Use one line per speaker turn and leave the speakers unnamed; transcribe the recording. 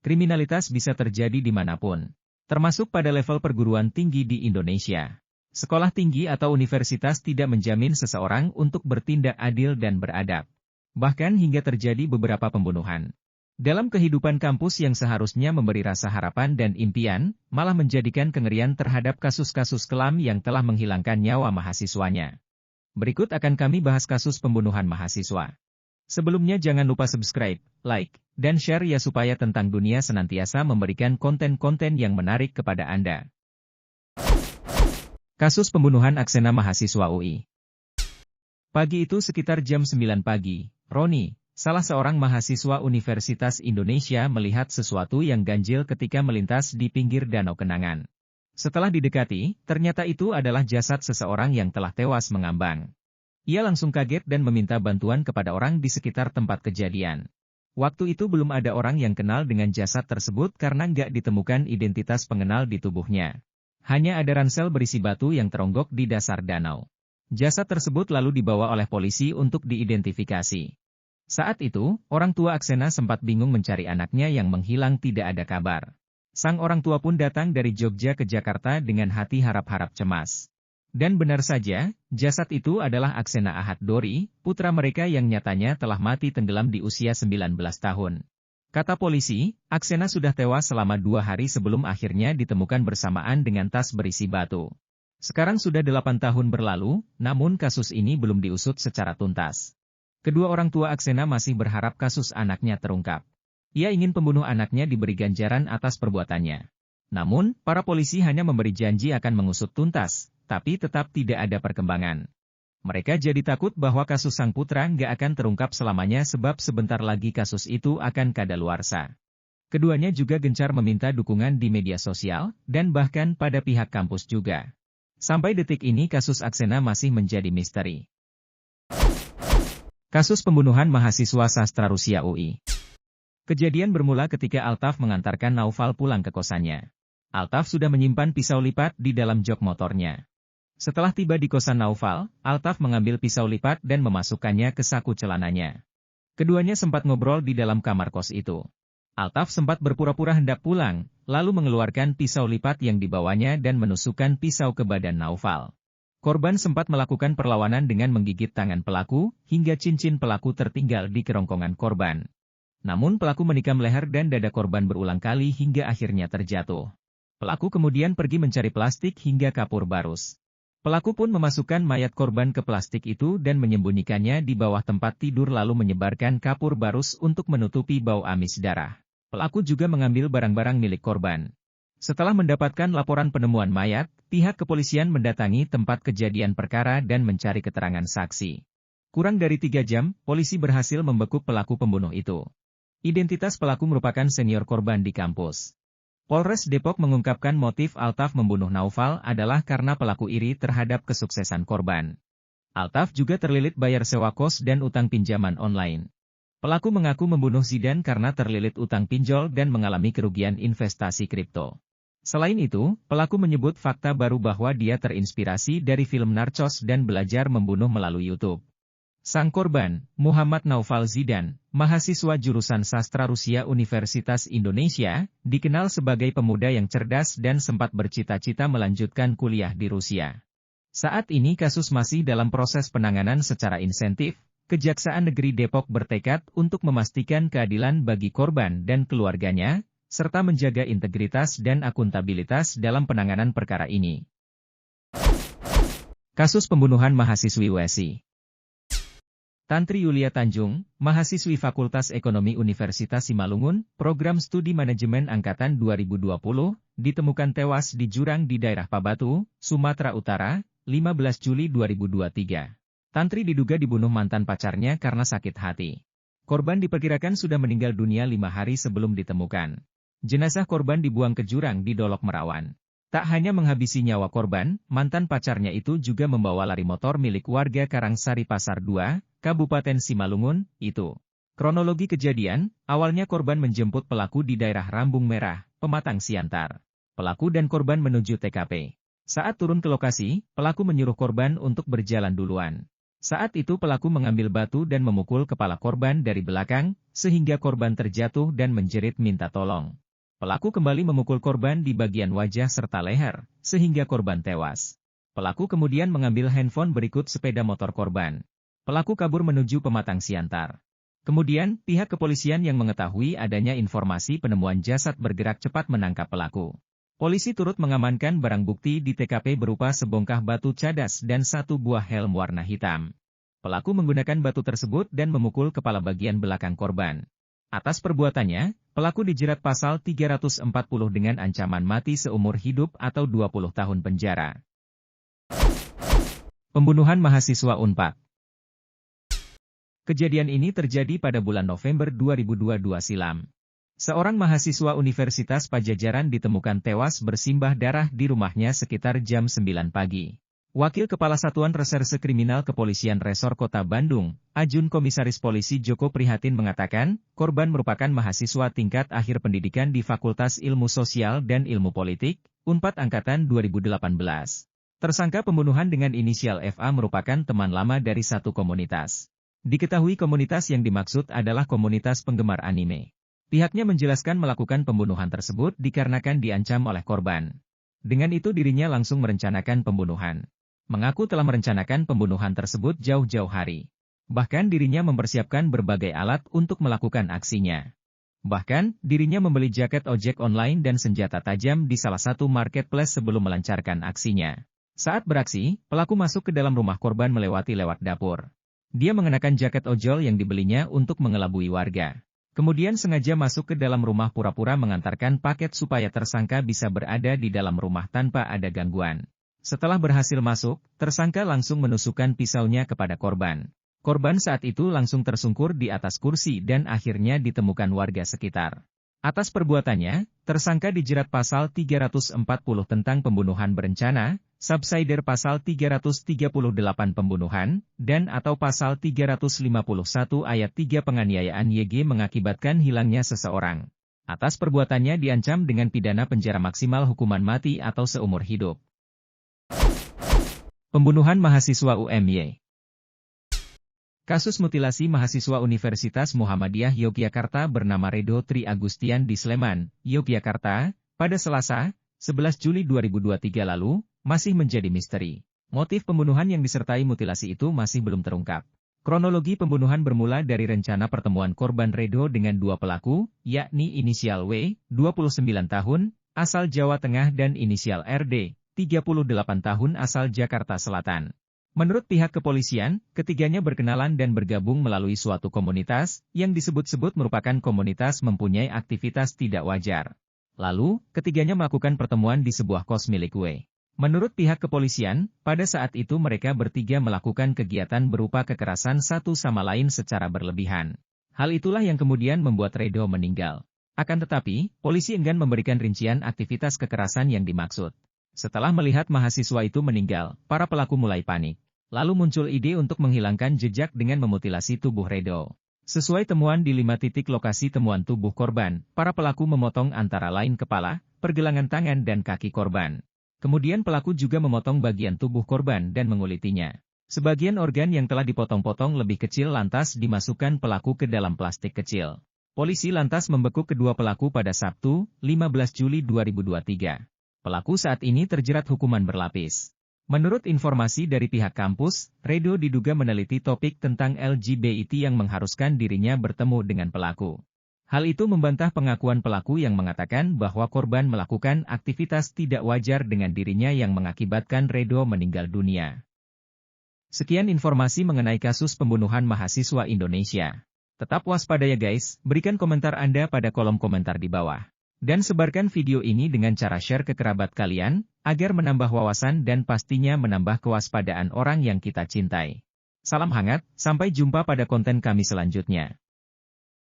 Kriminalitas bisa terjadi dimanapun, termasuk pada level perguruan tinggi di Indonesia. Sekolah tinggi atau universitas tidak menjamin seseorang untuk bertindak adil dan beradab. Bahkan hingga terjadi beberapa pembunuhan. Dalam kehidupan kampus yang seharusnya memberi rasa harapan dan impian, malah menjadikan kengerian terhadap kasus-kasus kelam yang telah menghilangkan nyawa mahasiswanya. Berikut akan kami bahas kasus pembunuhan mahasiswa. Sebelumnya jangan lupa subscribe, like, dan share ya supaya Tentang Dunia senantiasa memberikan konten-konten yang menarik kepada Anda. Kasus pembunuhan Aksena mahasiswa UI. Pagi itu sekitar jam 9 pagi, Roni, salah seorang mahasiswa Universitas Indonesia melihat sesuatu yang ganjil ketika melintas di pinggir Danau Kenangan. Setelah didekati, ternyata itu adalah jasad seseorang yang telah tewas mengambang. Ia langsung kaget dan meminta bantuan kepada orang di sekitar tempat kejadian. Waktu itu belum ada orang yang kenal dengan jasad tersebut karena nggak ditemukan identitas pengenal di tubuhnya. Hanya ada ransel berisi batu yang teronggok di dasar danau. Jasad tersebut lalu dibawa oleh polisi untuk diidentifikasi. Saat itu, orang tua Aksena sempat bingung mencari anaknya yang menghilang tidak ada kabar. Sang orang tua pun datang dari Jogja ke Jakarta dengan hati harap-harap cemas. Dan benar saja, jasad itu adalah Aksena Ahad Dori, putra mereka yang nyatanya telah mati tenggelam di usia 19 tahun. Kata polisi, Aksena sudah tewas selama 2 hari sebelum akhirnya ditemukan bersamaan dengan tas berisi batu. Sekarang sudah 8 tahun berlalu, namun kasus ini belum diusut secara tuntas. Kedua orang tua Aksena masih berharap kasus anaknya terungkap. Ia ingin pembunuh anaknya diberi ganjaran atas perbuatannya. Namun, para polisi hanya memberi janji akan mengusut tuntas, tapi tetap tidak ada perkembangan. Mereka jadi takut bahwa kasus sang putra nggak akan terungkap selamanya sebab sebentar lagi kasus itu akan kadaluarsa. Keduanya juga gencar meminta dukungan di media sosial, dan bahkan pada pihak kampus juga. Sampai detik ini kasus Aksena masih menjadi misteri. Kasus pembunuhan mahasiswa sastra Rusia UI. Kejadian bermula ketika Altaf mengantarkan Naufal pulang ke kosannya. Altaf sudah menyimpan pisau lipat di dalam jok motornya. Setelah tiba di kosan Naufal, Altaf mengambil pisau lipat dan memasukkannya ke saku celananya. Keduanya sempat ngobrol di dalam kamar kos itu. Altaf sempat berpura-pura hendak pulang, lalu mengeluarkan pisau lipat yang dibawanya dan menusukkan pisau ke badan Naufal. Korban sempat melakukan perlawanan dengan menggigit tangan pelaku, hingga cincin pelaku tertinggal di kerongkongan korban. Namun pelaku menikam leher dan dada korban berulang kali hingga akhirnya terjatuh. Pelaku kemudian pergi mencari plastik hingga kapur barus. Pelaku pun memasukkan mayat korban ke plastik itu dan menyembunyikannya di bawah tempat tidur lalu menyebarkan kapur barus untuk menutupi bau amis darah. Pelaku juga mengambil barang-barang milik korban. Setelah mendapatkan laporan penemuan mayat, pihak kepolisian mendatangi tempat kejadian perkara dan mencari keterangan saksi. Kurang dari 3 jam, polisi berhasil membekuk pelaku pembunuh itu. Identitas pelaku merupakan senior korban di kampus. Polres Depok mengungkapkan motif Altaf membunuh Naufal adalah karena pelaku iri terhadap kesuksesan korban. Altaf juga terlilit bayar sewa kos dan utang pinjaman online. Pelaku mengaku membunuh Zidan karena terlilit utang pinjol dan mengalami kerugian investasi kripto. Selain itu, pelaku menyebut fakta baru bahwa dia terinspirasi dari film Narcos dan belajar membunuh melalui YouTube. Sang korban, Muhammad Naufal Zidan, mahasiswa jurusan sastra Rusia Universitas Indonesia, dikenal sebagai pemuda yang cerdas dan sempat bercita-cita melanjutkan kuliah di Rusia. Saat ini kasus masih dalam proses penanganan secara insentif, Kejaksaan Negeri Depok bertekad untuk memastikan keadilan bagi korban dan keluarganya, serta menjaga integritas dan akuntabilitas dalam penanganan perkara ini. Kasus pembunuhan mahasiswi USI. Tantri Yulia Tanjung, mahasiswi Fakultas Ekonomi Universitas Simalungun, Program Studi Manajemen Angkatan 2020, ditemukan tewas di jurang di daerah Pabatu, Sumatera Utara, 15 Juli 2023. Tantri diduga dibunuh mantan pacarnya karena sakit hati. Korban diperkirakan sudah meninggal dunia 5 hari sebelum ditemukan. Jenazah korban dibuang ke jurang di Dolok Merawan. Tak hanya menghabisi nyawa korban, mantan pacarnya itu juga membawa lari motor milik warga Karangsari Pasar 2, Kabupaten Simalungun, itu. Kronologi kejadian, awalnya korban menjemput pelaku di daerah Rambung Merah, Pematang Siantar. Pelaku dan korban menuju TKP. Saat turun ke lokasi, pelaku menyuruh korban untuk berjalan duluan. Saat itu pelaku mengambil batu dan memukul kepala korban dari belakang, sehingga korban terjatuh dan menjerit minta tolong. Pelaku kembali memukul korban di bagian wajah serta leher, sehingga korban tewas. Pelaku kemudian mengambil handphone berikut sepeda motor korban. Pelaku kabur menuju Pematang Siantar. Kemudian, pihak kepolisian yang mengetahui adanya informasi penemuan jasad bergerak cepat menangkap pelaku. Polisi turut mengamankan barang bukti di TKP berupa sebongkah batu cadas dan satu buah helm warna hitam. Pelaku menggunakan batu tersebut dan memukul kepala bagian belakang korban. Atas perbuatannya, pelaku dijerat pasal 340 dengan ancaman mati seumur hidup atau 20 tahun penjara. Pembunuhan mahasiswa Unpad. Kejadian ini terjadi pada bulan November 2022 silam. Seorang mahasiswa Universitas Padjadjaran ditemukan tewas bersimbah darah di rumahnya sekitar jam 9 pagi. Wakil Kepala Satuan Reserse Kriminal Kepolisian Resor Kota Bandung, Ajun Komisaris Polisi Joko Prihatin mengatakan, korban merupakan mahasiswa tingkat akhir pendidikan di Fakultas Ilmu Sosial dan Ilmu Politik, Unpad Angkatan 2018. Tersangka pembunuhan dengan inisial FA merupakan teman lama dari satu komunitas. Diketahui komunitas yang dimaksud adalah komunitas penggemar anime. Pihaknya menjelaskan melakukan pembunuhan tersebut dikarenakan diancam oleh korban. Dengan itu dirinya langsung merencanakan pembunuhan. Mengaku telah merencanakan pembunuhan tersebut jauh-jauh hari. Bahkan dirinya mempersiapkan berbagai alat untuk melakukan aksinya. Bahkan, dirinya membeli jaket ojek online dan senjata tajam di salah satu marketplace sebelum melancarkan aksinya. Saat beraksi, pelaku masuk ke dalam rumah korban melewati lewat dapur. Dia mengenakan jaket ojol yang dibelinya untuk mengelabui warga. Kemudian sengaja masuk ke dalam rumah pura-pura mengantarkan paket supaya tersangka bisa berada di dalam rumah tanpa ada gangguan. Setelah berhasil masuk, tersangka langsung menusukkan pisaunya kepada korban. Korban saat itu langsung tersungkur di atas kursi dan akhirnya ditemukan warga sekitar. Atas perbuatannya, tersangka dijerat pasal 340 tentang pembunuhan berencana, subsidiar pasal 338 pembunuhan, dan atau pasal 351 ayat 3 penganiayaan YG mengakibatkan hilangnya seseorang. Atas perbuatannya diancam dengan pidana penjara maksimal hukuman mati atau seumur hidup. Pembunuhan mahasiswa UMY. Kasus mutilasi mahasiswa Universitas Muhammadiyah Yogyakarta bernama Redo Tri Agustian di Sleman, Yogyakarta, pada Selasa, 11 Juli 2023 lalu, masih menjadi misteri. Motif pembunuhan yang disertai mutilasi itu masih belum terungkap. Kronologi pembunuhan bermula dari rencana pertemuan korban Redo dengan dua pelaku, yakni inisial W, 29 tahun, asal Jawa Tengah dan inisial RD, 38 tahun asal Jakarta Selatan. Menurut pihak kepolisian, ketiganya berkenalan dan bergabung melalui suatu komunitas, yang disebut-sebut merupakan komunitas mempunyai aktivitas tidak wajar. Lalu, ketiganya melakukan pertemuan di sebuah kos milik W. Menurut pihak kepolisian, pada saat itu mereka bertiga melakukan kegiatan berupa kekerasan satu sama lain secara berlebihan. Hal itulah yang kemudian membuat Redo meninggal. Akan tetapi, polisi enggan memberikan rincian aktivitas kekerasan yang dimaksud. Setelah melihat mahasiswa itu meninggal, para pelaku mulai panik. Lalu muncul ide untuk menghilangkan jejak dengan memutilasi tubuh Redo. Sesuai temuan di 5 titik lokasi temuan tubuh korban, para pelaku memotong antara lain kepala, pergelangan tangan dan kaki korban. Kemudian pelaku juga memotong bagian tubuh korban dan mengulitinya. Sebagian organ yang telah dipotong-potong lebih kecil lantas dimasukkan pelaku ke dalam plastik kecil. Polisi lantas membekuk kedua pelaku pada Sabtu, 15 Juli 2023. Pelaku saat ini terjerat hukuman berlapis. Menurut informasi dari pihak kampus, Redo diduga meneliti topik tentang LGBT yang mengharuskan dirinya bertemu dengan pelaku. Hal itu membantah pengakuan pelaku yang mengatakan bahwa korban melakukan aktivitas tidak wajar dengan dirinya yang mengakibatkan Redo meninggal dunia. Sekian informasi mengenai kasus pembunuhan mahasiswa Indonesia. Tetap waspada ya guys, berikan komentar Anda pada kolom komentar di bawah. Dan sebarkan video ini dengan cara share ke kerabat kalian, agar menambah wawasan dan pastinya menambah kewaspadaan orang yang kita cintai. Salam hangat, sampai jumpa pada konten kami selanjutnya.